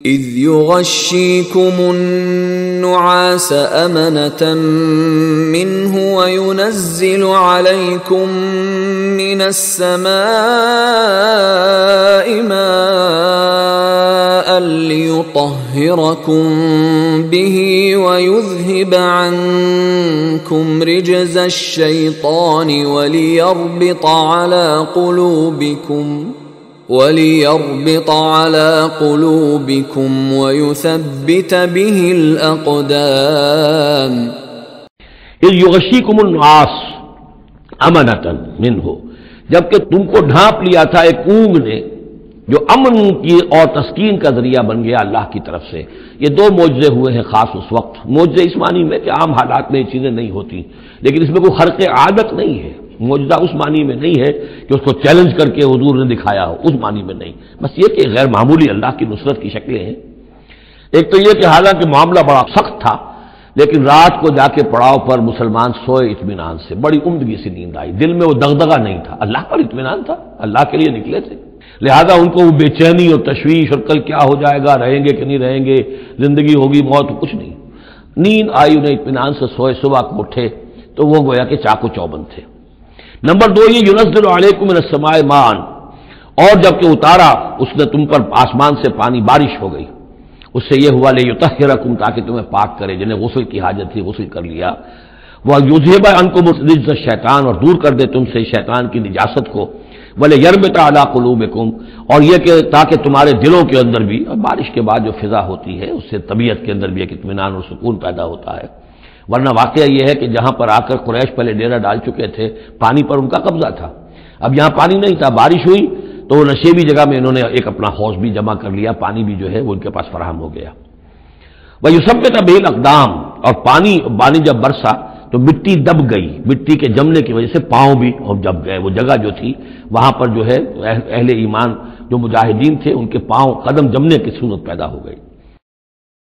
إذ يغشيكم النعاس أمنة منه وينزل عليكم من السماء ماء ليطهركم به ويذهب عنكم رجز الشيطان وليربط على قلوبكم ويثبت به الأقدام اذ یغشیکم النعاس امنۃ منہ، جبکہ تم کو ڈھانپ لیا تھا ایک اونگ نے جو امن کی اور تسکین کا ذریعہ بن گیا اللہ کی طرف سے۔ یہ دو معجزے ہوئے ہیں خاص اس وقت۔ معجزے اس معنی میں کہ عام حالات میں یہ چیزیں نہیں ہوتی، لیکن اس میں کوئی خرق عادت نہیں ہے۔ معجزہ اس معنی میں نہیں ہے کہ اس کو چیلنج کر کے حضور نے دکھایا ہو، اس معنی میں نہیں، بس یہ کہ غیر معمولی اللہ کی نصرت کی شکلیں ہیں۔ ایک تو یہ کہ حالانکہ معاملہ بڑا سخت تھا، لیکن رات کو جا کے پڑاؤ پر مسلمان سوئے اطمینان سے، بڑی عمدگی سے نیند آئی، دل میں وہ دغدغہ نہیں تھا، اللہ پر اطمینان تھا، اللہ کے لیے نکلے تھے، لہذا ان کو وہ بے چینی اور تشویش اور کل کیا ہو جائے گا، رہیں گے کہ نہیں رہیں گے، زندگی ہوگی موت، کچھ نہیں، نیند آئی انہیں، اطمینان سے سوئے، صبح کو اٹھے تو وہ گویا کہ چاق و چوبند تھے۔ نمبر دو یہ ينزل علیکم من السماء ماء، اور جب کہ اتارا اس نے تم پر آسمان سے پانی، بارش ہو گئی، اس سے یہ ہوا لیطہرکم، تاکہ تمہیں پاک کرے، جنہیں غسل کی حاجت تھی غسل کر لیا، وَيُذْهِبَ عَنْكُمُ الرِّجْزَ الشَّيْطَانَ، اور دور کر دے تم سے شیطان کی نجاست کو، وَلِيَرْبِطَ عَلَىٰ قُلُوبِكُمْ، اور یہ کہ تاکہ تمہارے دلوں کے اندر بھی، اور بارش کے بعد جو فضا ہوتی ہے اس سے طبیعت کے اندر بھی ایک اطمینان اور سکون پیدا ہوتا ہے، ورنہ واقعہ یہ ہے کہ جہاں پر آ کر قریش پہلے ڈیرہ ڈال چکے تھے، پانی پر ان کا قبضہ تھا، اب یہاں پانی نہیں تھا، بارش ہوئی تو وہ نشیبی جگہ میں انہوں نے ایک اپنا حوض بھی جمع کر لیا، پانی بھی جو ہے وہ ان کے پاس فراہم ہو گیا۔ وَيُثَبِّتَ بِهِ الْأَقْدَامَ، اور پانی جب برسا تو مٹی دب گئی، مٹی کے جمنے کی وجہ سے پاؤں بھی دب گئے، وہ جگہ جو تھی وہاں پر جو ہے اہل ایمان جو مجاہدین تھے ان کے پاؤں قدم جمنے کی صورت پیدا ہو گئی۔